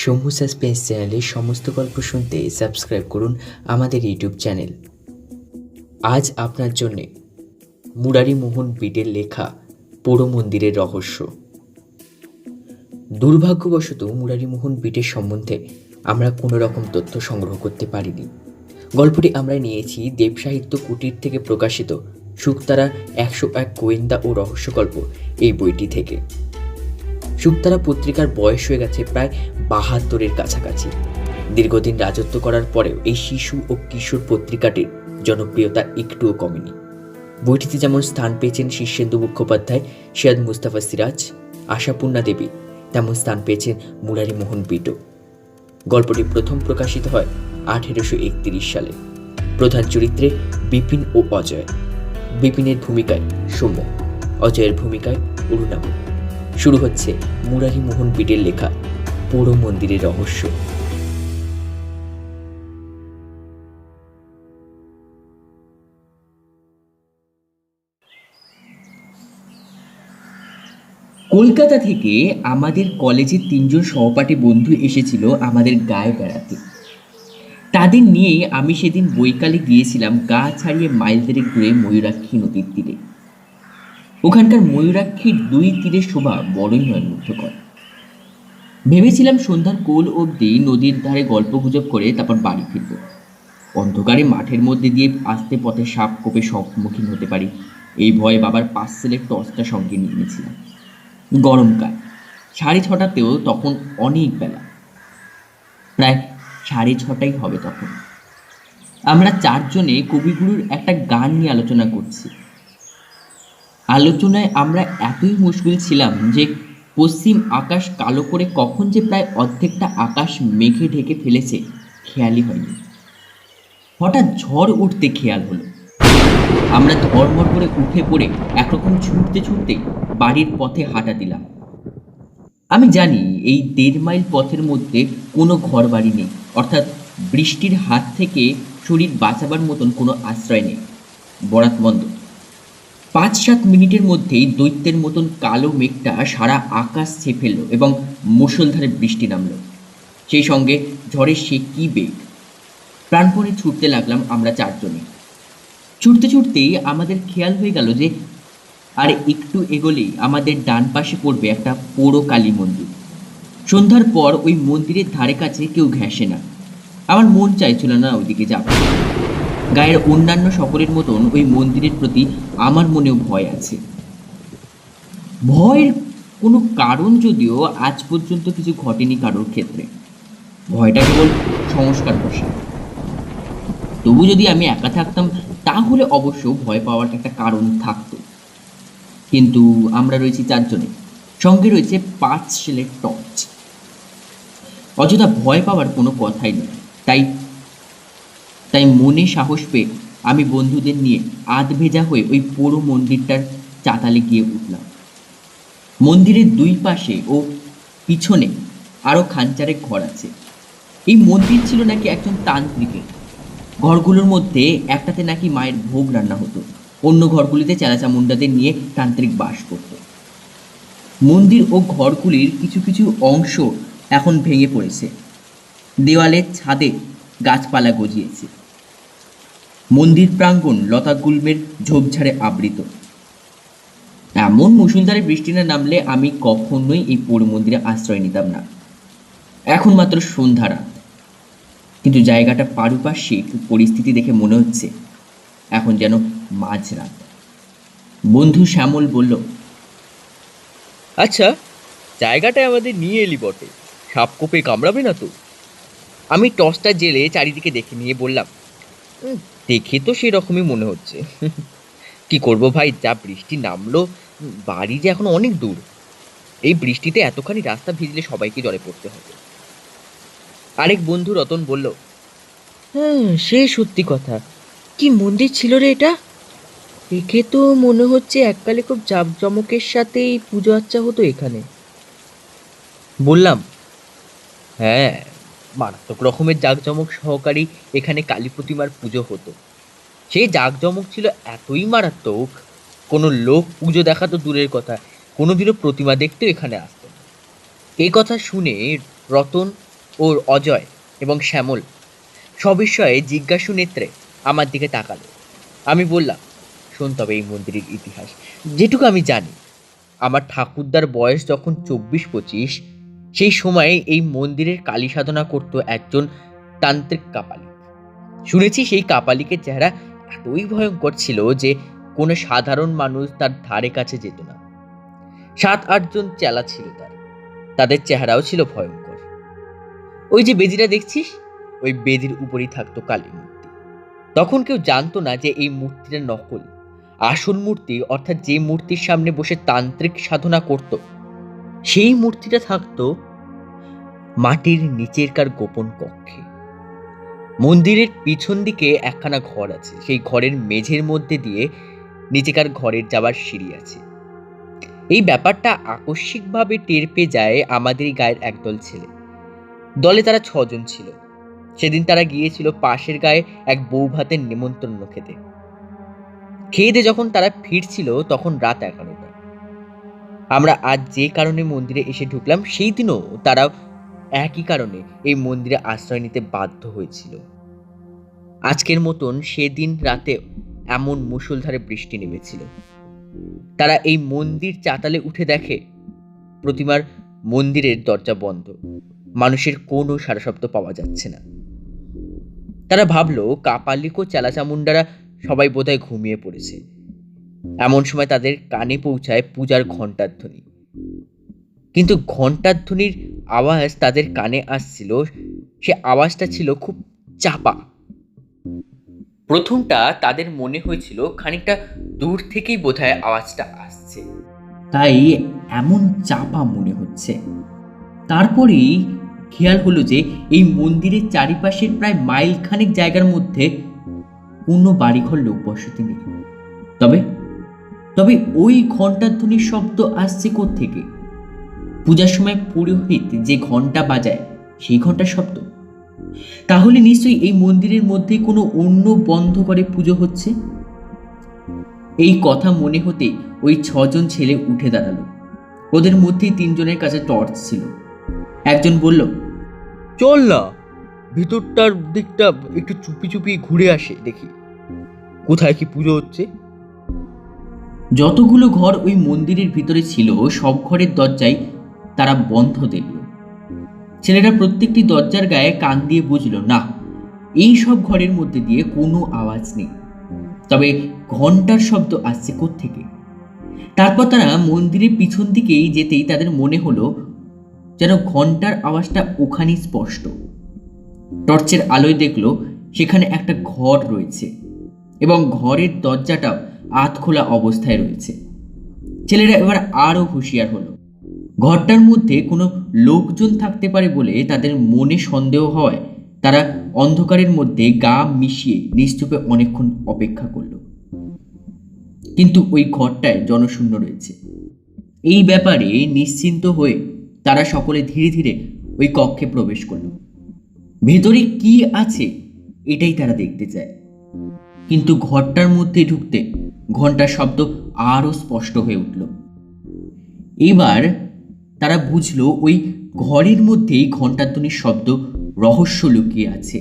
Shambhu suspense চ্যানেলের সমস্ত গল্প শুনতে সাবস্ক্রাইব করুন আমাদের ইউটিউব চ্যানেল। আজ আপনার জন্যে মুরারি মোহন বিডের লেখা পোড়ো মন্দিরের রহস্য। দুর্ভাগ্যবশত মুরারি মোহন বিডের সম্বন্ধে আমরা কোনো রকম তথ্য সংগ্রহ করতে পারিনি। গল্পটি আমরা নিয়েছি দেব সাহিত্য কুটির থেকে প্রকাশিত শুকতারা 101 গোয়েন্দা ও রহস্য গল্প এই বইটি থেকে। শুকতারা পত্রিকার বয়স হয়ে গেছে প্রায় 72-এর কাছাকাছি। দীর্ঘদিন রাজত্ব করার পরেও এই শিশু ও কিশোর পত্রিকাটির জনপ্রিয়তা একটুও কমেনি। বইটিতে যেমন স্থান পেয়েছেন শীর্ষেন্দু মুখোপাধ্যায়, সৈয়দ মুস্তাফা সিরাজ, আশাপূর্ণা দেবী, তেমন স্থান পেয়েছেন মুরারি মোহন বিডও। গল্পটি প্রথম প্রকাশিত হয় 1831 সালে। প্রধান চরিত্রে বিপিন ও অজয়। বিপিনের ভূমিকায় সৌম্য, অজয়ের ভূমিকায় অরুণাভ। শুরু হচ্ছে মুরারি মোহন বিডের লেখা পোড়ো মন্দিরের রহস্য। কলকাতা থেকে আমাদের কলেজের 3জন সহপাঠী বন্ধু এসেছিল আমাদের গায়ে বেড়াতে। তাদের নিয়ে আমি সেদিন বৈকালে গিয়েছিলাম গা ছাড়িয়ে মাইল 3 দূরে ময়ূরাক্ষী নদীর তীরে। ওখানকার ময়ূরাক্ষীর 2 তীরের শোভা বড়ই মনোমুগ্ধকর। ভেবেছিলাম সন্ধ্যার কোল অবধি নদীর ধারে গল্পগুজব করে তারপর বাড়ি ফিরব। অন্ধকারে মাঠের মধ্যে দিয়ে আসতে পথে সাপ কোপে সম্মুখীন হতে পারি এই ভয়ে বাবার পার্সেলের টর্চটা সঙ্গে নিয়ে নিয়েছিলাম। গরমকাল, 6:30তেও তখন অনেক বেলা, প্রায় 6:30 হবে তখন। আমরা 4 জনে কবিগুরুর একটা গান নিয়ে আলোচনা করছি। আলোচনায় আমরা এতই মুশকিল ছিলাম যে পশ্চিম আকাশ কালো করে কখন যে প্রায় অর্ধেকটা আকাশ মেঘে ঢেকে ফেলেছে খেয়ালই হয়নি। হঠাৎ ঝড় উঠতে খেয়াল হলো। আমরা ধড়মড় করে উঠে পড়ে একরকম ছুটতে ছুটতে বাড়ির পথে হাঁটা দিলাম। আমি জানি এই 1.5 মাইল পথের মধ্যে কোনো ঘর বাড়ি নেই, অর্থাৎ বৃষ্টির হাত থেকে শরীর বাঁচাবার মতন কোনো আশ্রয় নেই। বরাত বন্ধ। 5-7 মিনিটের মধ্যেই দৈত্যের মতন কালো মেঘটা সারা আকাশ ছেয়ে ফেলল এবং মুষলধারে বৃষ্টি নামল। সেই সঙ্গে ঝড়ের সে কি বেগ! প্রাণপণে ছুটতে লাগলাম আমরা 4 জনে। ছুটতে ছুটতেই আমাদের খেয়াল হয়ে গেল যে আর একটু এগোলেই আমাদের ডান পাশে পড়বে একটা পোড়ো কালী মন্দির। সন্ধ্যার পর ওই মন্দিরের ধারে কাছে কেউ ঘেঁষে না। আমার মন চাইছিল না ওইদিকে যাবে। গায়ের অন্যান্য সকলের মতন ওই মন্দিরের প্রতি আমার মনেও ভয় আছে। ভয়ের কোনো কারণ যদিও আজ পর্যন্ত কিছু ঘটেনি কারোর ক্ষেত্রে। ভয়টা কেবল সংস্কার বসে। তবু যদি আমি একা থাকতাম তাহলে অবশ্য ভয় পাওয়ার একটা কারণ থাকতো। কিন্তু আমরা রয়েছি 4 জনে, সঙ্গে রয়েছে 5 সেলের টর্চ। অযথা ভয় পাওয়ার কোনো কথাই নেই। তাই মনে সাহস পেয়ে আমি বন্ধুদের নিয়ে আধ ভেজা হয়ে ওই পোড়ো মন্দিরটার চাতালে গিয়ে উঠলাম। মন্দিরের 2 পাশে ও পিছনে আরো খানচারেক ঘর আছে। এই মন্দির ছিল নাকি একজন তান্ত্রিকের। ঘরগুলোর মধ্যে একটাতে নাকি মায়ের ভোগ রান্না হতো, অন্য ঘরগুলিতে চেলাচামুন্ডাদের নিয়ে তান্ত্রিক বাস করত। মন্দির ও ঘরগুলির কিছু কিছু অংশ এখন ভেঙে পড়েছে। দেওয়ালের ছাদে গাছপালা গজিয়েছে। মন্দির প্রাঙ্গণ লতাগুল্মের ঝোপঝাড়ে আবৃত। এমন মুষলধারে বৃষ্টি না নামলে আমি কখনোই এই পোড়ো মন্দিরে আশ্রয় নিতাম না। এখন মাত্র সন্ধ্যা রাত, কিন্তু জায়গাটা পারিপার্শ্বিক পরিস্থিতি দেখে মনে হচ্ছে এখন যেন মাঝরাত। বন্ধু শ্যামল বলল, আচ্ছা, জায়গাটায় আমাদের নিয়ে এলি বটে, সাপ কোপে কামড়াবে না তো? আমি টর্চটা জেলে চারিদিকে দেখে নিয়ে বললাম, দেখে তো সেরকমই মনে হচ্ছে। কি করব ভাই, যা বৃষ্টি নামলো, বাড়ি যে এখন অনেক দূর। এই বৃষ্টিতে এতখানি রাস্তা ভিজলে সবাইকে জলে পড়তে হবে। আরেক বন্ধু রতন বলল, হ্যাঁ সে সত্যি কথা। কি মন্দির ছিল রে এটা? দেখে তো মনে হচ্ছে এককালে খুব জাঁকজমকের সাথেই পুজো আচ্চা হতো এখানে। বললাম, হ্যাঁ, মারাত্মক রকমের জাঁকজমক সহকারী এখানে কালী প্রতিমার পুজো হতো। সেই জাঁকজমক ছিল এতই মারাত্মক, কোনো লোক পুজো দেখা তো দূরের কথা, কোনোদিনও প্রতিমা দেখতেও এখানে আসতো না। এই কথা শুনে রতন ওর অজয় এবং শ্যামল সবিস্ময়ে জিজ্ঞাসু নেত্রে আমার দিকে তাকালো। আমি বললাম, শোন তবে এই মন্দিরের ইতিহাস যেটুকু আমি জানি। আমার ঠাকুরদার বয়স যখন 24-25, সেই সময়ে এই মন্দিরের কালী সাধনা করত একজন তান্ত্রিক কাপালিক। শুনেছি সেই কাপালিকের চেহারা এতই ভয়ঙ্কর ছিল যে কোনো সাধারণ মানুষ তার ধারে কাছে যেত না। 7-8 জন চেলা ছিল তাদের চেহারাও ছিল ভয়ঙ্কর। ওই যে বেদিটা দেখছিস, ওই বেদির উপরেই থাকতো কালী মূর্তি। তখন কেউ জানতো না যে এই মূর্তিটা নকল। আসল মূর্তি, অর্থাৎ যে মূর্তির সামনে বসে তান্ত্রিক সাধনা করত, সেই মূর্তিটা থাকতো মাটির নিচেরকার গোপন কক্ষে। মন্দিরের পিছন দিকে একখানা ঘর আছে, সেই ঘরের মেঝের মধ্যে দিয়ে নিচেকার ঘরের যাবার সিঁড়ি আছে। এই ব্যাপারটা আকস্মিকভাবে টের পেয়ে যায় আমাদের গায়ের একদল ছেলে। দলে তারা 6 জন ছিল। সেদিন তারা গিয়েছিল পাশের গায়ে এক বউ ভাতের নিমন্ত্রণ খেতে। খেয়ে দিয়ে যখন তারা ফিরছিল তখন রাত 11টা। আমরা আজ যে কারণে মন্দিরে এসে ঢুকলাম, সেই দিনও তারাও একই কারণে এই মন্দিরে আশ্রয় নিতে বাধ্য হয়েছিল। আজকের মতন সেদিন রাতে এমন মুষলধারে বৃষ্টি নেমেছিল। তারা এই মন্দির চাতালে উঠে দেখে প্রতিমার মন্দিরের দরজা বন্ধ, মানুষের কোনো সাড়াশব্দ পাওয়া যাচ্ছে না। তারা ভাবলো কাপালিক ও চেলাচামুন্ডারা সবাই বোধহয় ঘুমিয়ে পড়েছে। এমন সময় তাদের কানে পৌঁছায় পূজার ঘণ্টার ধ্বনি। কিন্তু ঘণ্টার ধ্বনির আওয়াজ তাদের কানে আসছিল, সে আওয়াজটা ছিল খুব চাপা। প্রথমটা তাদের মনে হয়েছিল খানিকটা দূর থেকেই বোধহয় আওয়াজটা আসছে, তাই এমন চাপা মনে হচ্ছে। তারপরেই খেয়াল হলো যে এই মন্দিরের চারিপাশের প্রায় মাইল খানেক জায়গার মধ্যে কোনো বাড়িঘর লোক বসতি নেই। তবে তবে ওই ঘণ্টার ধ্বনির শব্দ আসছে কোত্থেকে? পূজার সময় পুরোহিত যে ঘণ্টা বাজায় সেই ঘণ্টার শব্দ। তাহলে নিশ্চয়ই এই মন্দিরের মধ্যে কোনো অন্য বন্ধ করে পুজো হচ্ছে। এই কথা মনে হতে ওই 6 জন ছেলে উঠে দাঁড়ালো। ওদের মধ্যে 3 জনের কাছে টর্চ ছিল। একজন বলল, চল না ভিতরটার দিকটা একটু চুপি চুপি ঘুরে আসে, দেখি কোথায় কি পুজো হচ্ছে। যতগুলো ঘর ওই মন্দিরের ভিতরে ছিল সব ঘরের দরজাই তারা বন্ধ দেখল। ছেলেরা প্রত্যেকটি দরজার গায়ে কান দিয়ে বুঝল, না, এই সব ঘরের মধ্যে দিয়ে কোনো আওয়াজ নেই। তবে ঘন্টার শব্দ আসছে কোত্থেকে? তারপর তারা মন্দিরের পিছন দিকেই যেতেই তাদের মনে হলো যেন ঘন্টার আওয়াজটা ওখানেই স্পষ্ট। টর্চের আলোয় দেখলো সেখানে একটা ঘর রয়েছে এবং ঘরের দরজাটাও আধ খোলা অবস্থায় রয়েছে। ছেলেরা এবার আরো হুঁশিয়ার হলো। ঘরটার মধ্যে কোনো লোকজন থাকতে পারে বলে তাদের মনে সন্দেহ হয় তারা অন্ধকারের মধ্যে গা মিশিয়ে নিশ্চুপে অনেকক্ষণ অপেক্ষা করলো। কিন্তু ওই ঘরটায় জনশূন্য রয়েছে। এই ব্যাপারে নিশ্চিন্ত হয়ে তারা সকলে ধীরে ধীরে ওই কক্ষে প্রবেশ করল। ভেতরে কি আছে এটাই তারা দেখতে চায়। কিন্তু ঘরটার মধ্যে ঢুকতে ঘন্টার শব্দ আরো স্পষ্ট হয়ে উঠল। এবার তারা বুঝলো ওই ঘরের মধ্যেই ঘণ্টাধ্বনির শব্দ রহস্য লুকিয়ে আছে।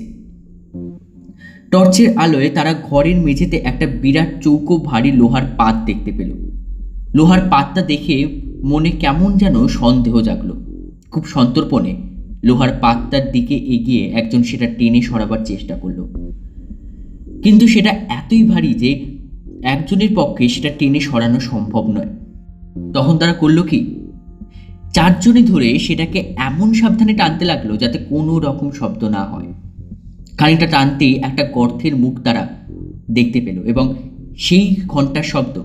টর্চের আলোয় তারা ঘরের মেঝেতে একটা বিরাট চৌকো ভারী লোহার পাত দেখতে পেল। লোহার পাতটা দেখে মনে কেমন যেন সন্দেহ জাগলো। খুব সন্তর্পণে লোহার পাতটার দিকে এগিয়ে একজন সেটা টেনে সরাবার চেষ্টা করলো, কিন্তু সেটা এতই ভারী যে একজনের পক্ষে সেটা টেনে সরানো সম্ভব নয়। তখন তারা করলো কি, 4 জনে ধরে সেটাকে এমন সাবধানে টানতে লাগলো যাতে কোনো রকম শব্দ না হয়। খানিকটা টানতেই একটা গর্তের মুখ তারা দেখতে পেল এবং সেই ঘন্টার শব্দ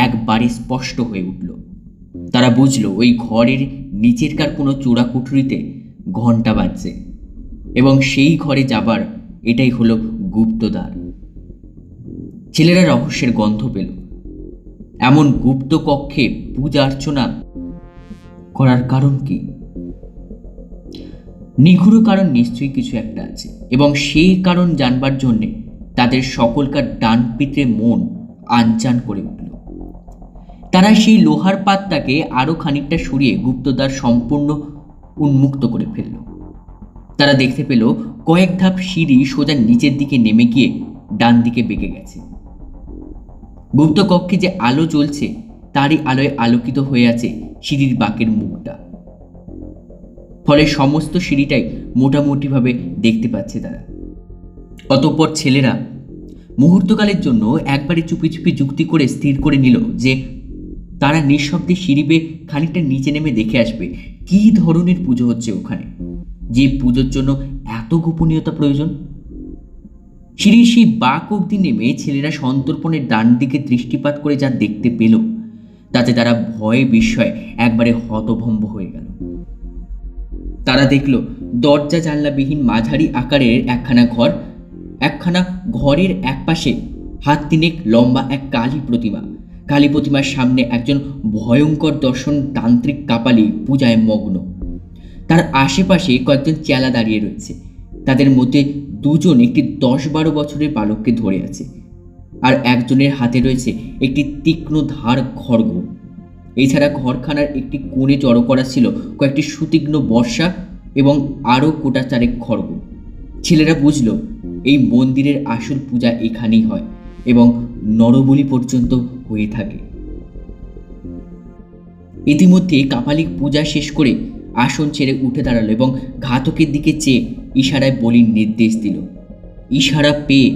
একবারে স্পষ্ট হয়ে উঠল। তারা বুঝলো ওই ঘরের নিচেরকার কোনো চূড়া কুঠুরিতে ঘন্টা বাজছে এবং সেই ঘরে যাবার এটাই হলো গুপ্তদ্বার। ছেলেরা রহস্যের গন্ধ পেল। এমন গুপ্ত কক্ষে পূজা অর্চনা করার কারণ কি? নিগূঢ় কারণ নিশ্চয়ই কিছু একটা আছে এবং সেই কারণ জানবার জন্যে তাদের সকলকার ডান পিত্রে মন আনচান করে উঠল। তারা সেই লোহার পাতটাকে আরো খানিকটা সরিয়ে গুপ্তদ্বার সম্পূর্ণ উন্মুক্ত করে ফেলল। তারা দেখতে পেল কয়েক ধাপ সিঁড়ি সোজা নিচের দিকে নেমে গিয়ে ডান দিকে বেঁকে গেছে। গুপ্ত কক্ষে যে আলো জ্বলছে তারই আলোয় আলোকিত হয়ে আছে সিঁড়ির বাঁকের মুখটা। ফলে সমস্ত সিঁড়িটাই মোটামুটিভাবে দেখতে পাচ্ছে তারা। অতঃপর ছেলেরা মুহূর্তকালের জন্য একবারে চুপি চুপি যুক্তি করে স্থির করে নিল যে তারা নিঃশব্দে সিঁড়ি বেয়ে খানিকটা নিচে নেমে দেখে আসবে কি ধরনের পুজো হচ্ছে ওখানে, যে পুজোর জন্য এত গোপনীয়তা প্রয়োজন। সিঁড়ির সেই বাঁক অবধি নেমে ছেলেরা সন্তর্পণের ডান দিকে দৃষ্টিপাত করে যা দেখতে পেল তাতে তারা ভয়ে বিস্ময়ে একবারে হতভম্ব হয়ে গেল। তারা দেখল দরজা জানলাবিহীন মাঝারি আকারের একখানা ঘরের একপাশে হাত তিনেক লম্বা এক কালী প্রতিমা। কালী প্রতিমার সামনে একজন ভয়ঙ্কর দর্শন তান্ত্রিক কাপালি পূজায় মগ্ন। তার আশেপাশে কয়েকজন চেলা দাঁড়িয়ে রয়েছে। তাদের মধ্যে দুজন একটি 10-12 বছরের বালককে ধরে আছে, আর একজনের হাতে রয়েছে একটি তীক্ষ্ণ ধার খড়গ। এছাড়া ঘরখানার একটি কোণে জড়ো করা ছিল কয়েকটি সুতীক্ষ্ণ বর্ষা এবং আরও কোটা চারেক খড়গ। ছেলেরা বুঝল এই মন্দিরের আসল পূজা এখানেই হয় এবং নরবলি পর্যন্ত হয়ে থাকে। ইতিমধ্যে কাপালিক পূজা শেষ করে আসন ছেড়ে উঠে দাঁড়ালো এবং ঘাতকের দিকে চেয়ে ইশারায় বলির নির্দেশ দিল। ইশারা পেয়ে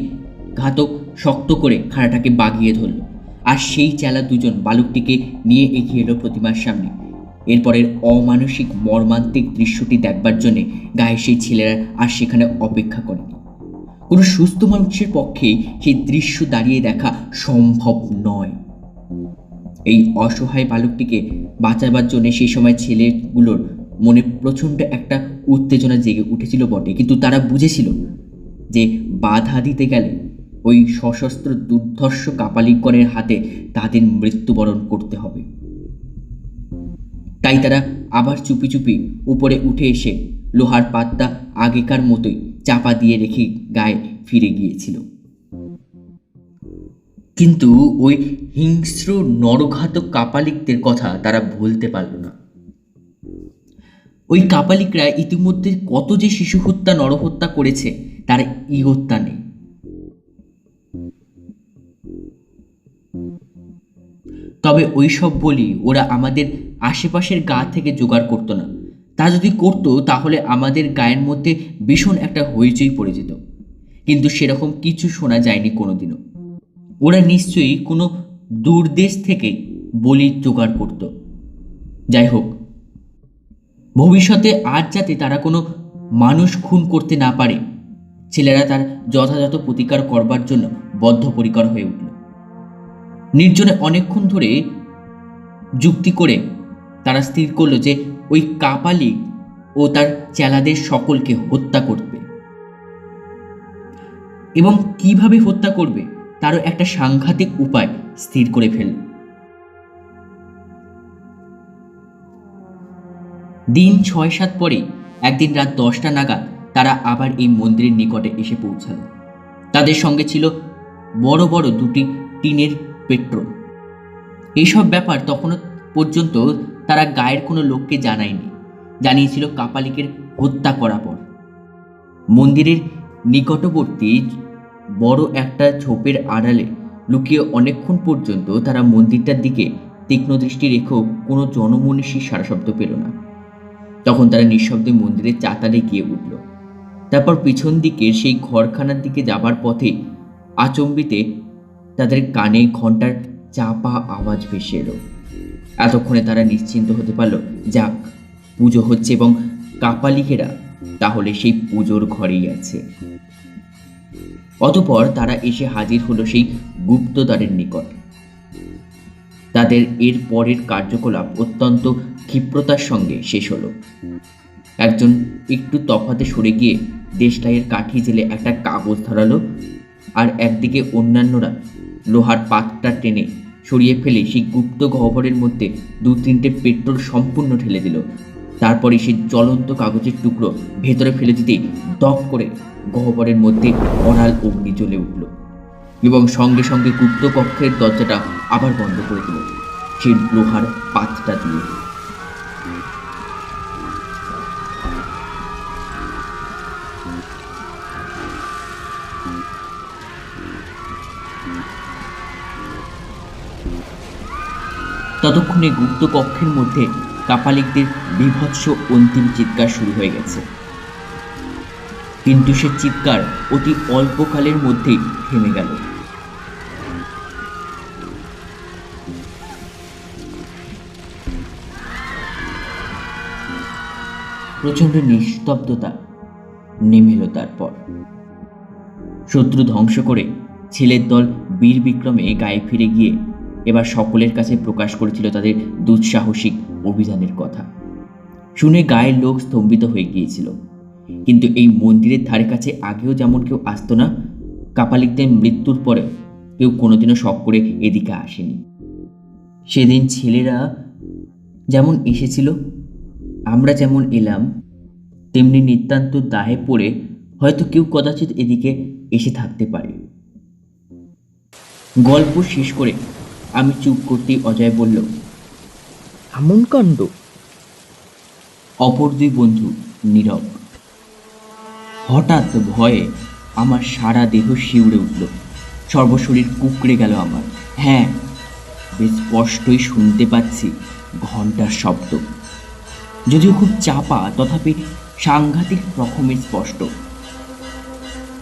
ঘাতক শক্ত করে খাড়াটাকে বাগিয়ে ধরল, আর সেই চেলা দুজন বালকটিকে নিয়ে এগিয়ে এলো প্রতিমার সামনে। এরপরের অমানসিক মর্মান্তিক দৃশ্যটি দেখবার জন্যে গায়ে সেই ছেলেরা আর সেখানে অপেক্ষা করেনি। কোনো সুস্থ মানুষের পক্ষে সেই দৃশ্য দাঁড়িয়ে দেখা সম্ভব নয়। এই অসহায় বালকটিকে বাঁচাবার জন্য সেই সময় ছেলেগুলোর মনে প্রচণ্ড একটা উত্তেজনা জেগে উঠেছিল বটে, কিন্তু তারা বুঝেছিল যে বাধা দিতে গেলে ওই সশস্ত্র দুর্ধর্ষ কাপালিকগণের হাতে তাদের মৃত্যুবরণ করতে হবে। তাই তারা আবার চুপি চুপি উপরে উঠে এসে লোহার পাতটা আগেকার মতোই চাপা দিয়ে রেখে গায়ে ফিরে গিয়েছিল। কিন্তু ওই হিংস্র নরঘাতক কাপালিকদের কথা তারা ভুলতে পারল না। ওই কাপালিকরা ইতিমধ্যে কত যে শিশু হত্যা নরহত্যা করেছে তার ইয়ত্তা নেই। তবে ওইসব বলি ওরা আমাদের আশেপাশের গা থেকে জোগাড় করতো না। তা যদি করতো তাহলে আমাদের গায়ের মধ্যে ভীষণ একটা হইচই পড়ে যেত, কিন্তু সেরকম কিছু শোনা যায়নি কোনোদিনও। ওরা নিশ্চয়ই কোনো দূরদেশ থেকে বলি জোগাড় করত। যাই হোক, ভবিষ্যতে আর যাতে তারা কোনো মানুষ খুন করতে না পারে ছেলেরা তার যথাযথ প্রতিকার করবার জন্য বদ্ধপরিকর হয়ে উঠল। নির্জনে অনেকক্ষণ ধরে যুক্তি করে তারা স্থির করল যে ওই কাপালিক ও তার চেলাদের সকলকে হত্যা করবে, এবং কিভাবে হত্যা করবে তারও একটা সাংঘাতিক উপায় স্থির করে ফেলল। দিন 6-7 পরে একদিন রাত 10টা নাগাদ তারা আবার এই মন্দিরের নিকটে এসে পৌঁছাল। তাদের সঙ্গে ছিল বড় বড় 2টি টিনের পেট্রোল। এইসব ব্যাপার তখনও পর্যন্ত তারা গায়ের কোনো লোককে জানায়নি, জানিয়েছিল কাপালিকের হত্যা করার পর। মন্দিরের নিকটবর্তী বড় একটা ঝোপের আড়ালে লুকিয়ে অনেকক্ষণ পর্যন্ত তারা মন্দিরটার দিকে তীক্ষ্ণ দৃষ্টি রেখেও কোনো জনমনীষীর সাড়াশব্দ পেল না। তখন তারা নিঃশব্দে মন্দিরের চাতালে গিয়ে উঠল। তারপর পিছন দিকের সেই ঘরখানার দিকে যাবার পথে আচম্বিতে তাদের কানে ঘন্টার চাপা আওয়াজ ভেসে এলো। এতক্ষণে তারা নিশ্চিন্ত হতে পারল, যাক, পুজো হচ্ছে এবং কাপালিকেরা তাহলে সেই পুজোর ঘরেই আছে। অতঃপর তারা এসে হাজির হলো সেই গুপ্তদ্বারের নিকট। তাদের এর পরের কার্যকলাপ অত্যন্ত ক্ষিপ্রতার সঙ্গে শেষ হলো। একজন একটু তফাতে সরে গিয়ে দেশলাইয়ের কাঠি জেলে একটা কাগজ ধরালো, আর একদিকে অন্যান্যরা লোহার পাতটা টেনে সরিয়ে ফেলে সেই গুপ্ত গহ্বরের মধ্যে 2-3টে পেট্রোল সম্পূর্ণ ঢেলে দিল। তারপরে সেই জ্বলন্ত কাগজের টুকরো ভেতরে ফেলে দিতেই দপ করে গহ্বরের মধ্যে অনাল অগ্নি জ্বলে উঠল এবং সঙ্গে সঙ্গে গুপ্ত কক্ষের দরজাটা আবার বন্ধ করে দিল সেই লোহার পাতটা দিয়ে। ততক্ষণে গুপ্ত কক্ষের মধ্যে কাপালিকদের বীভৎস অন্তিম চিৎকার শুরু হয়ে গেছে, কিন্তু সে চিৎকার অতি অল্পকালের মধ্যেই থেমে গেল। প্রচণ্ড নিস্তব্ধতা নেমে এলো। তারপর শত্রু ধ্বংস করে ছেলের দল বীর বিক্রমে গায়ে ফিরে গিয়ে এবার সকলের কাছে প্রকাশ করেছিল তাদের দুঃসাহসিক অভিযানের কথা। শুনে গায়ের লোক স্তম্ভিত হয়ে গিয়েছিল। কিন্তু এই মন্দিরের ধারে কাছে আগেও যেমন কেউ আসতো না, কাপালিকদের মৃত্যুর পরেও কেউ কোনোদিনও শখ করে এদিকে আসেনি। সেদিন ছেলেরা যেমন এসেছিল, আমরা যেমন এলাম, তেমনি নিতান্ত দায়ে পড়ে হয়তো কেউ কদাচিৎ এদিকে এসে থাকতে পারে। গল্প শেষ করে আমি চুপ করতেই অজয় বলল, এমন কাণ্ড! অপর দুই বন্ধু নীরব। হঠাৎ ভয়ে আমার সারা দেহ শিউরে উঠল, সর্বশরীর কুঁকড়ে গেল আমার। হ্যাঁ, বেশ স্পষ্টই শুনতে পাচ্ছি ঘন্টার শব্দ, যদিও খুব চাপা, তথাপি সাংঘাতিক রকমের স্পষ্ট।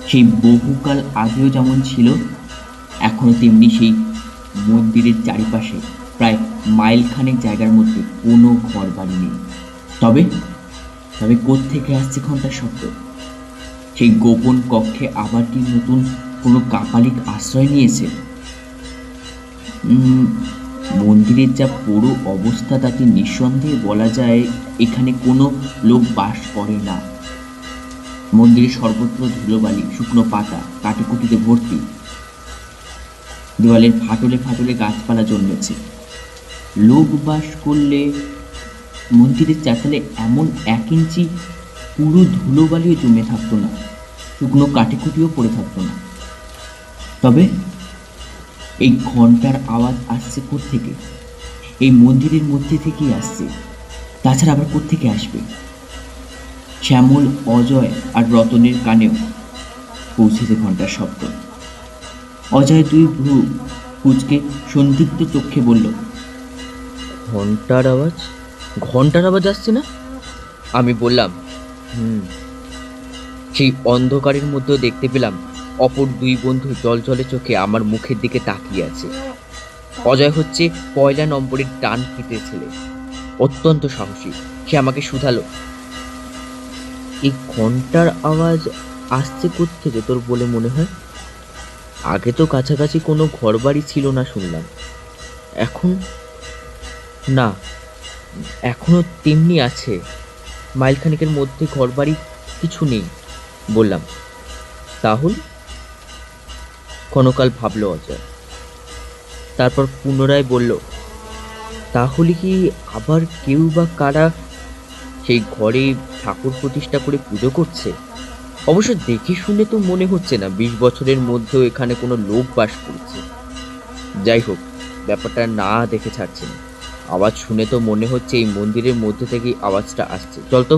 সেই বহুকাল আগেও যেমন ছিল, এখনো তেমনি সেই মন্দিরের চারিপাশে প্রায় মাইলখানেক জায়গার মধ্যে কোনো ঘর বাড়ি নেই। তবে তবে কোত্থেকে আসছে ঘন্টার শব্দ? সেই গোপন কক্ষে আবার কি নতুন কোনো কাপালিক আশ্রয় নিয়েছে? মন্দিরের যা পুরো অবস্থা তাতে নিঃসন্দেহে বলা যায় এখানে কোনো লোক বাস করে না। মন্দিরের সর্বত্র ধুলোবালি, শুকনো পাতা, কাটিকুটিতে ভর্তি। দেওয়ালের ফাটলে ফাটলে গাছপালা জন্মেছে। লোক বাস করলে মন্দিরের চাতালে এমন 1 ইঞ্চি পুরো ধুলোবালিও জমে থাকতো না, শুকনো কাটিকুটিও পড়ে থাকতো না। তবে এই ঘন্টার আওয়াজ আসছে কোত্থেকে? এই মন্দিরের মধ্যে থেকেই আসছে, তাছাড়া আবার কোত্থেকে আসবে? শ্যামল, অজয় আর রতনের কানেও পৌঁছেছে ঘন্টার শব্দ। অজয় দুই ভ্রু কুচকে সন্দিগ্ধ চোখে বলল, ঘন্টার আওয়াজ? ঘন্টার আওয়াজ আসছে না? আমি বললাম, সেই অন্ধকারের মধ্যেও দেখতে পেলাম অপর দুই বন্ধু জলজলে চোখে আমার মুখের দিকে তাকিয়ে আছে। অজয় হচ্ছে 1 নম্বরের ডান পিঠের ছেলে, অত্যন্ত সাহসী। সে আমাকে শুধালো, এই ঘন্টার আওয়াজ আসছে কোত্থেকে তোর বলে মনে হয়? আগে তো কাছাকাছি কোনো ঘরবাড়ি ছিল না শুনলাম, এখন? না, এখনো তেমনি আছে, মাইলখানেকের মধ্যে ঘরবাড়ি কিছু নেই। বললাম, তাহলে? ক্ষণকাল ভাবল অজয়, তারপর পুনরায় বলল, তাহলে কি আবার কেউ বা কারা সেই ঘরে ঠাকুর প্রতিষ্ঠা করে পুজো করছে? অবশ্য দেখে শুনে তো মনে হচ্ছে না 20 বছরের মধ্যেও এখানে কোনো লোক বাস করছে। যাই হোক, ব্যাপারটা না দেখে ছাড়ছে না। আওয়াজ শুনে তো মনে হচ্ছে এই মন্দিরের মধ্যে থেকেই আওয়াজটা আসছে। চল তো,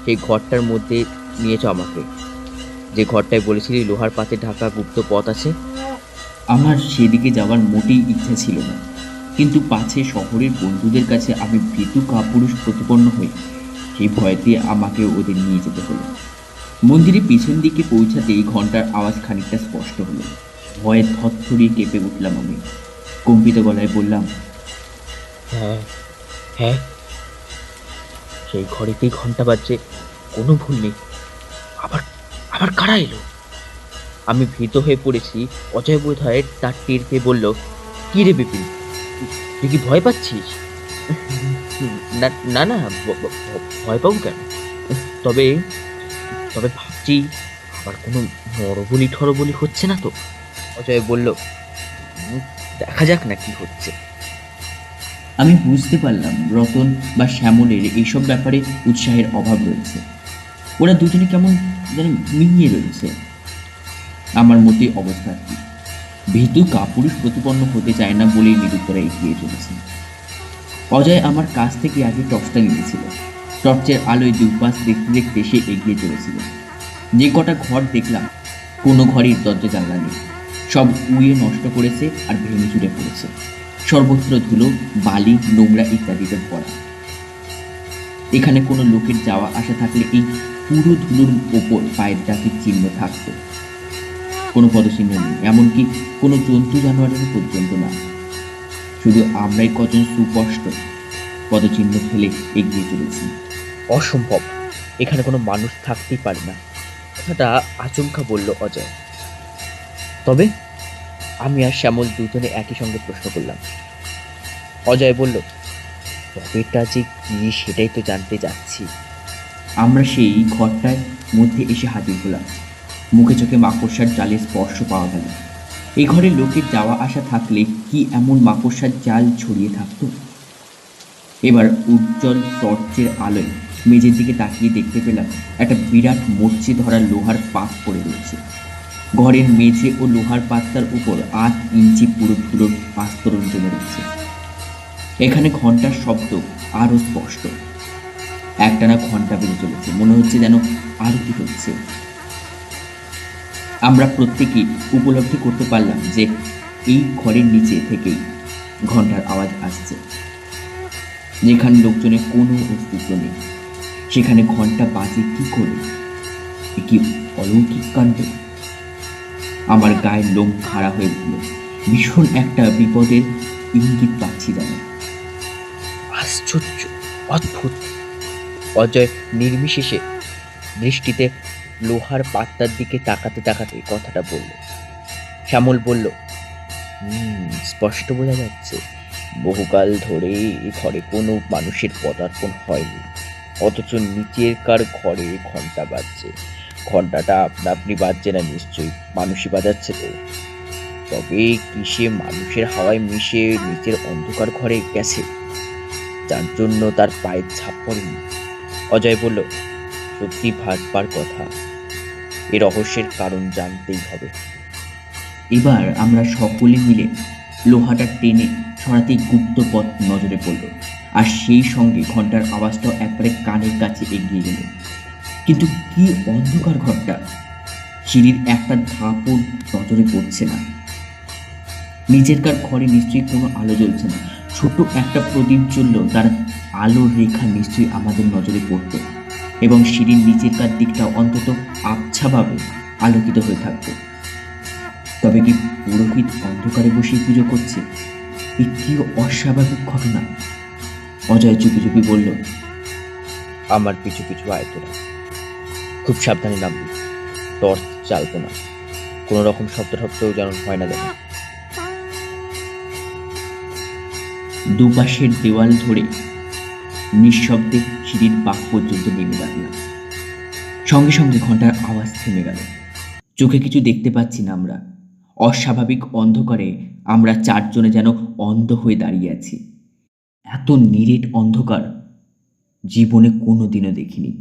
সেই ঘরটার মধ্যে নিয়েছ আমাকে, যে ঘরটায় বলেছিলি লোহার পাতে ঢাকা গুপ্ত পথ আছে। আমার সেদিকে যাওয়ার মোটেই ইচ্ছা ছিল না, কিন্তু পাছে শহরের বন্ধুদের কাছে আমি ভীতু কাপুরুষ প্রতিপন্ন হই, সেই ভয়তে আমাকে ওদের নিয়ে যেতে হলো। মন্দিরের পিছন দিকে পৌঁছাতেই ঘন্টার আওয়াজ খানিকটা স্পষ্ট হলো। ভয়ে থরথরিয়ে কেঁপে উঠলাম আমি। কম্পিত গলায় বললাম, হ্যাঁ হ্যাঁ, সেই ঘরেতেই ঘন্টা বাজছে, কোনো ভুল নেই। আবার আবার কারা এলো? আমি ভীত হয়ে পড়েছি। অজয় বোধ হয় তার টের পেয়ে বলল, কি রে বিপিন, তুই কি ভয় পাচ্ছিস? না না না, ভয় পাবো কেন? তবে তবে ভাবছি আবার কোনো নরবলি ঠরবলি হচ্ছে না তো? অজয় বলল, দেখা যাক না কি হচ্ছে। আমি বুঝতে পারলাম রতন বা শ্যামলের এইসব ব্যাপারে উৎসাহের অভাব রয়েছে। ওরা দুজনে কেমন যেন মিলিয়ে রয়েছে। আমার মতে অবস্থা কি, ভীতু কাপুরুষ প্রতিপন্ন হতে চায় না বলেই নিরুত্তরা এগিয়ে চলেছে। অজয় আমার কাছ থেকে আগে টর্চটা নিয়েছিল। টর্চের আলোয় দুপাশ দেখতে দেখতে সে এগিয়ে চলেছিল। যে কটা ঘর দেখলাম, কোনো ঘরের দরজা জানলা নেই, সব উড়িয়ে নষ্ট করেছে আর ভেঙে চুরে পড়েছে। সর্বত্র ধুলো, বালি, নোংরা ইত্যাদিতে ভরা। এখানে কোনো লোকের যাওয়া আসা থাকলে এই পুরো ধুলোর ওপর পায়ের দাগের চিহ্ন থাকত। কোনো পদচিহ্ন নেই, এমনকি কোনো জন্তু জানোয়ারের পর্যন্ত না। শুধু আমরাই কজন সুস্পষ্ট পদচিহ্ন ফেলে এগিয়ে চলেছি। অসম্ভব, এখানে কোনো মানুষ থাকতেই পারে না, কথাটা আচমকা বলল অজয়। তবে আমি আর শ্যামল দুজনে একই সঙ্গে প্রশ্ন করলাম। অজয় বলল, তবেটা যে কি সেটাই তো জানতে যাচ্ছি। আমরা সেই ঘরটার মধ্যে এসে হাজির হলাম। মুখে চোখে মাকড়সার জালের স্পর্শ পাওয়া গেল। এই ঘরে লোকের যাওয়া আসা থাকলে কি এমন মাকড়সার জাল ছড়িয়ে থাকতো? এবার উজ্জ্বল টর্চের আলোয় মেঝের দিকে তাকিয়ে দেখতে পেলাম একটা বিরাট মরচে ধরা লোহার পাত পড়ে রয়েছে। ঘরের মেঝে ও লোহার পাতটার উপর 8 ইঞ্চি পুরো ধুলোর আস্তরণ জমে রয়েছে। এখানে ঘন্টার শব্দ আরো স্পষ্ট। একটানা ঘন্টা বেজে চলেছে, মনে হচ্ছে যেন আরতি হচ্ছে। আমরা প্রত্যেকেই উপলব্ধি করতে পারলাম যে এই ঘরের নিচে থেকেই ঘন্টার আওয়াজ আসছে। যেখানে লোকজনের কোনো অস্তিত্ব নেই, সেখানে ঘন্টা বাজে কি করে? এ কি অলৌকিক কাণ্ড! আমার গায়ের লোম খাড়া হয়ে উঠল। ভীষণ একটা বিপদের ইঙ্গিত পাচ্ছি যেন। আশ্চর্য, অদ্ভুত। অজয় নির্বিশেষে দৃষ্টিতে লোহার পাত্তার দিকে তাকাতে তাকাতে কথাটা বলল। শ্যামল বলল, স্পষ্ট বোঝা যাচ্ছে বহুকাল ধরে এই ঘরে কোনো মানুষের পদার্পণ হয়নি, অথচ নিচেরকার ঘরে ঘন্টা বাজছে। ঘন্টাটা আপনা আপনি বাজছে না, নিশ্চয়ই মানুষই বাজাচ্ছে। তো তবে কিসে মানুষের হাওয়ায় মিশে নিচের অন্ধকার ঘরে গেছে, যার জন্য তার পায়ের ছাপ পড়েনি। অজয় বলল, সত্যি ভাববার কথা, এ রহস্যের কারণ জানতেই হবে। এবার আমরা সকলে মিলে লোহাটা টেনে ছড়াতেই গুপ্তপথ নজরে পড়ল, আর সেই সঙ্গে ঘন্টার আওয়াজটাও একবারে কানের কাছে এগিয়ে গেল। কিন্তু কি অন্ধকার ঘরটা! সিঁড়ির একটা ধাপও নজরে পড়ছে না। নিচেরকার ঘরে নিশ্চয়ই কোনো আলো জ্বলছে না। ছোট একটা প্রদীপ জ্বললেও তার আলোর রেখা নিশ্চয়ই আমাদের নজরে পড়ত, এবং সিঁড়ির নিচেরকার দিকটা অন্তত আবছাভাবে আলোকিত হয়ে থাকত। তবে কি পুরোহিত অন্ধকারে বসে পুজো করছে? এ কি অস্বাভাবিক ঘটনা! অজয় চুপি চুপি বলল, আমার পিছু পিছু আয় তোরা, খুব সাবধানে নামবি, টর্চ চালতো না, কোনো রকম শব্দ শব্দও যেন হয় না যেন। দুপাশের দেওয়াল ধরে নিঃশব্দে সিঁড়ির বাঁক পর্যন্ত নেমে দাঁড়ালাম। সঙ্গে সঙ্গে ঘন্টার আওয়াজ থেমে গেল। চোখে কিছু দেখতে পাচ্ছি না আমরা। অস্বাভাবিক অন্ধকারে আমরা চারজনে যেন অন্ধ হয়ে দাঁড়িয়ে আছি। এত নিরেট অন্ধকার জীবনে কোনো দিনও দেখিনি।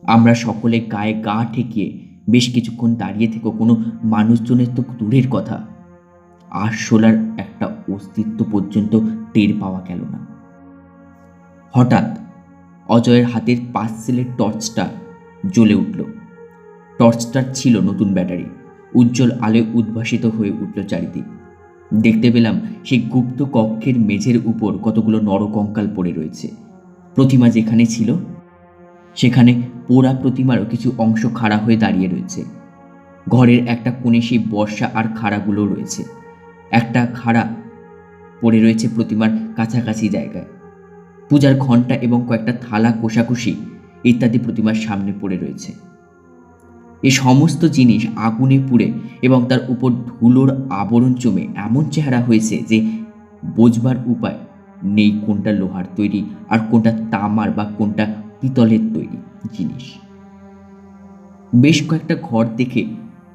আমরা সকলে গায়ে গা ঠেকিয়ে বেশ কিছুক্ষণ দাঁড়িয়ে থেকে কোনো মানুষজনের তো দূরের কথা, আরশোলার একটা অস্তিত্ব পর্যন্ত টের পাওয়া গেল না। হঠাৎ অজয়ের হাতের পার্সেলের টর্চটা জ্বলে উঠল। টর্চটার ছিল নতুন ব্যাটারি। উজ্জ্বল আলোয় উদ্ভাসিত হয়ে উঠল চারিদিক। দেখতে পেলাম সেই গুপ্ত কক্ষের মেঝের উপর কতগুলো নরকঙ্কাল পড়ে রয়েছে। প্রতিমা যেখানে ছিল সেখানে পোড়া প্রতিমারও কিছু অংশ খাড়া হয়ে দাঁড়িয়ে রয়েছে। ঘরের একটা কোণে সেই বর্ষা আর খাড়াগুলো রয়েছে। একটা খাড়া পড়ে রয়েছে প্রতিমার কাছাকাছি জায়গায়। পূজার ঘণ্টা এবং কয়েকটা থালা, কোষাকুষি ইত্যাদি প্রতিমার সামনে পড়ে রয়েছে। এই সমস্ত জিনিস আগুনে পুড়ে এবং তার উপর ধুলোর আবরণ জমে এমন চেহারা হয়েছে যে বোঝবার উপায় নেই কোনটা লোহার তৈরি আর কোনটা তামার বা কোনটা পিতলের তৈরি জিনিস। বেশ কয়েকটা ঘর দেখে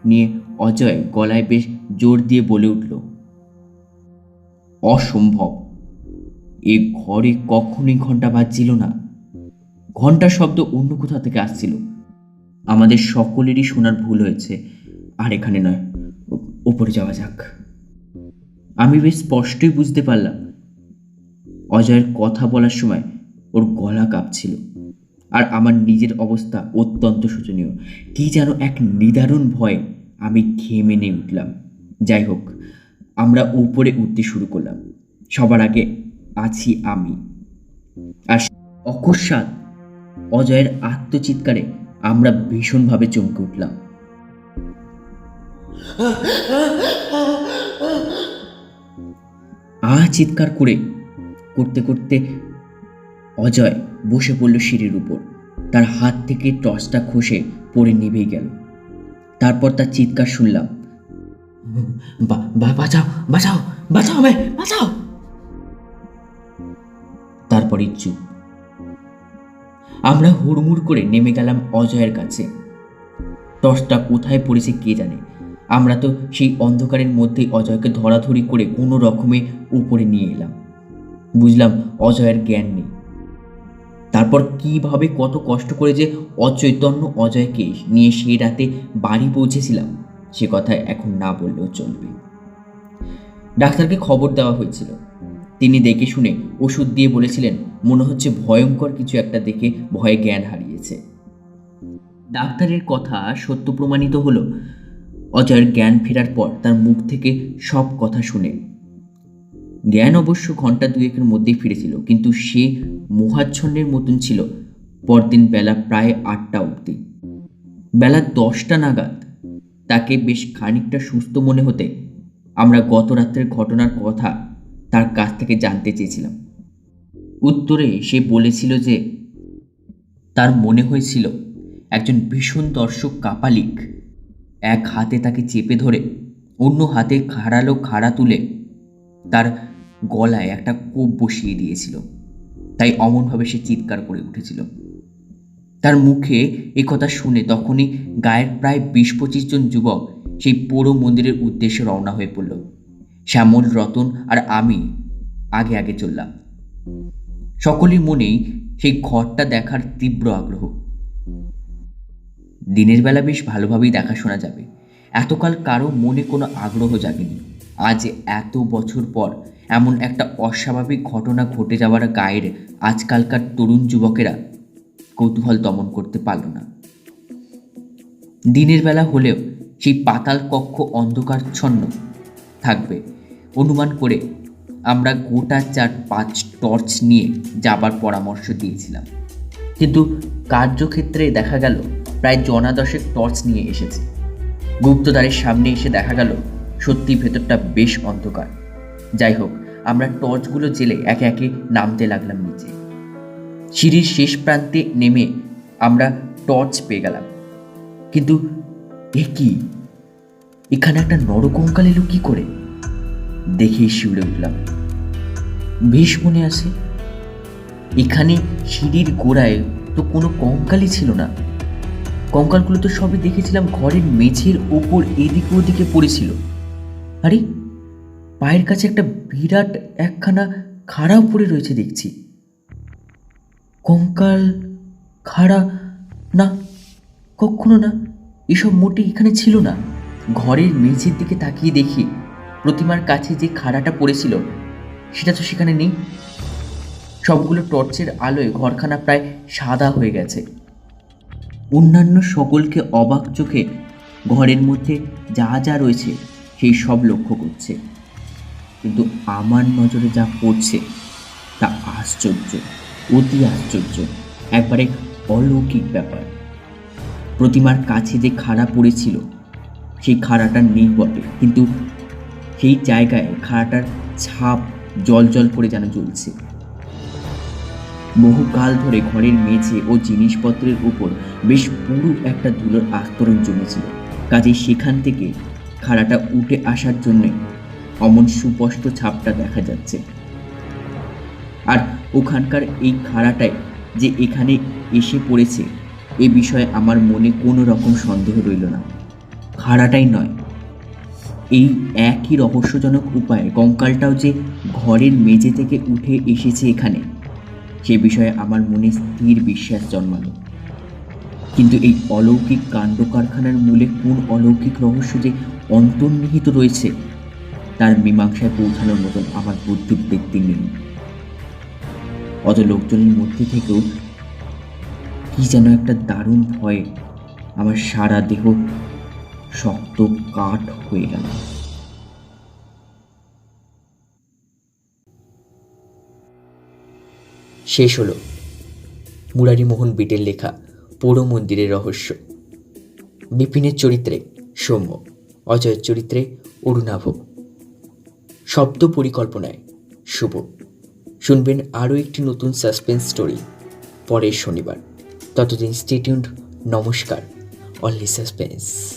নিয়ে অজয় গলায় বেশ জোর দিয়ে বলে উঠল, অসম্ভব! এ ঘরে কখনোই ঘন্টা বাজছিল না। ঘন্টার শব্দ অন্য কোথা থেকে আসছিল। আমাদের সকলেরই শোনার ভুল হয়েছে, আর এখানে নয়, ওপরে যাওয়া যাক। আমি বেশ স্পষ্টই বুঝতে পারলাম অজয়ের কথা বলার সময় ওর গলা কাঁপছিল, আর আমার নিজের অবস্থা অত্যন্ত শোচনীয়। কি যেন এক নিদারুণ ভয়ে আমি ঘেমে নিয়ে উঠলাম। যাই হোক, আমরা উপরে উঠতে শুরু করলাম। সবার আগে আছি আমি। আর অকস্মাৎ অজয়ের আত্মচিৎকারে আমরা ভীষণভাবে চমকে উঠলাম। চিৎকার করতে করতে অজয় বসে পড়ল সিঁড়ির উপর। তার হাত থেকে টর্চটা খসে পড়ে নিভেই গেল। তারপর তার চিৎকার শুনলাম, বাঁচাও বাঁচাও বাঁচাও আমায় বাঁচাও। তারপরে চুপ। আমরা হুড়মুড় করে নেমে গেলাম অজয়ের কাছে। টর্চটা কোথায় পড়েছে কে জানে। আমরা তো সেই অন্ধকারের মধ্যেই অজয়কে ধরাধরি করে কোনো রকমে উপরে নিয়ে এলাম। বুঝলাম অজয়ের জ্ঞান নেই। তারপর কিভাবে কত কষ্ট করে যে অচৈতন্য অজয়কে নিয়ে সেই রাতে বাড়ি পৌঁছেছিলাম সে কথা এখন না বললেও চলবে। ডাক্তারকে খবর দেওয়া হয়েছিল। তিনি দেখে শুনে ওষুধ দিয়ে বলেছিলেন মনে হচ্ছে ভয়ঙ্কর কিছু একটা দেখে ভয়ে জ্ঞান হারিয়েছে। ডাক্তারের কথা সত্য প্রমাণিত হলো। অজয়ের জ্ঞান ফেরার পর তার মুখ থেকে সব কথা শুনে জ্ঞান অবশ্য ঘন্টা দুয়েকের মধ্যেই ফিরেছিল, কিন্তু সে মোহাচ্ছন্নের মতন ছিল। পরদিন বেলা প্রায় 8টা অবধি। বেলা 10টা নাগাদ তাকে বেশ খানিকটা সুস্থ মনে হতে আমরা গত রাত্রের ঘটনার কথা তার কাছ থেকে জানতে চেয়েছিলাম। উত্তরে সে বলেছিল যে তার মনে হয়েছিল একজন ভীষণ দর্শক কাপালিক এক হাতে তাকে চেপে ধরে অন্য হাতে খাড়ালো খাড়া তুলে তার গলায় একটা কোপ বসিয়ে দিয়েছিল। তাই অমনভাবে সে চিৎকার করে উঠেছিল। তার মুখে এ কথা শুনে তখনই গায়ের প্রায় 20-25 জন যুবক সেই পুরো মন্দিরের উদ্দেশ্যে রওনা হয়ে পড়ল। শ্যামল, রতন আর আমি আগে আগে চললাম। সকলের মনেই সেই ঘরটা দেখার তীব্র আগ্রহ। দিনের বেলা বেশ ভালোভাবেই দেখাশোনা যাবে, এতকাল কারো মনে কোনো আগ্রহ জাগেনি। আজ এত বছর পর এমন একটা অস্বাভাবিক ঘটনা ঘটে যাওয়ার গায়ের আজকালকার তরুণ যুবকেরা কৌতূহল দমন করতে পারল না। দিনের বেলা হলেও সেই পাতাল কক্ষ অন্ধকারচ্ছন্ন থাকবে অনুমান করে আমরা গোটা 4-5 টর্চ নিয়ে যাবার পরামর্শ দিয়েছিলাম, কিন্তু কার্যক্ষেত্রে দেখা গেল প্রায় জনা 10 টর্চ নিয়ে এসেছে। গুপ্তদ্বারের সামনে এসে দেখা গেল সত্যি ভেতরটা বেশ অন্ধকার। যাই হোক, আমরা টর্চগুলো জেলে একে একে নামতে লাগলাম নিচে। সিঁড়ির শেষ প্রান্তে নেমে আমরা টর্চ পেয়ে গেলাম, কিন্তু এ কি, এখানে একটা নরকঙ্কাল এলো কি করে? দেখেই শিউরে উঠলাম। বেশ মনে আছে, এখানে সিঁড়ির গোড়ায় তো কোনো কঙ্কালই ছিল না। কঙ্কালগুলো তো সবই দেখেছিলাম ঘরের মেঝের ওপর এদিকে ওদিকে পড়েছিল। আরে পায়ের কাছে একটা বিরাট একখানা খাড়াও পড়ে রয়েছে দেখছি। কঙ্কাল খাড়া না, কখনো না, এসব মোটে এখানে ছিল না। ঘরের মেঝের দিকে তাকিয়ে দেখি প্রতিমার কাছে যে খাড়াটা পড়েছিল সেটা তো সেখানে নেই। সবগুলো টর্চের আলোয় ঘরখানা প্রায় সাদা হয়ে গেছে। অন্যান্য সকলকে অবাক চোখে ঘরের মধ্যে যা যা রয়েছে সেই সব লক্ষ্য করছে, কিন্তু আমার নজরে যা পড়ছে তা আশ্চর্য, অতি আশ্চর্য, একবারে অলৌকিক ব্যাপার। প্রতিমার কাছে যে খাড়া পড়েছিল সেই খাড়াটা নেই বটে, কিন্তু সেই জায়গায় খাড়াটার ছাপ জল জল করে যেন জ্বলছে। বহুকাল ধরে ঘরের মেঝে ও জিনিসপত্রের উপর বেশ পুরু একটা ধুলোর আস্তরণ জমেছিল, কাজেই সেখান থেকে খাড়াটা উঠে আসার জন্য অমন সুস্পষ্ট ছাপটা দেখা যাচ্ছে। আর ওখানকার এই খাড়াটায় যে এখানে এসে পড়েছে এ বিষয়ে আমার মনে কোনো রকম সন্দেহ রইল না। খাড়াটাই নয়, এই একই রহস্যজনক উপায়ে কঙ্কালটাও যে ঘরের মেঝে থেকে উঠে এসেছে এখানে, সে বিষয়ে আমার মনে স্থির বিশ্বাস জন্মালো। কিন্তু এই অলৌকিক কাণ্ড কারখানার মূলে কোন অলৌকিক রহস্য যে অন্তর্নিহিত রয়েছে তার মীমাংসায় পৌঁছানোর মতন আমার বুদ্ধির ব্যক্তি নেই। অত লোকজনের মধ্যে থেকেও কি যেন একটা দারুণ ভয়ে আমার সারা দেহ শক্ত কাঠ হয়ে গেল। শেষ হলো মুরারিমোহন বিটের লেখা পোড়ো মন্দিরের রহস্য। বিপিনের চরিত্রে সৌম্য, অজয়ের চরিত্রে অরুণাভ, শব্দ পরিকল্পনায় শুভ। শুনবেন আরও একটি নতুন সাসপেন্স স্টোরি পরের শনিবার। ততদিন স্টে টিউনড। নমস্কার। Only suspense.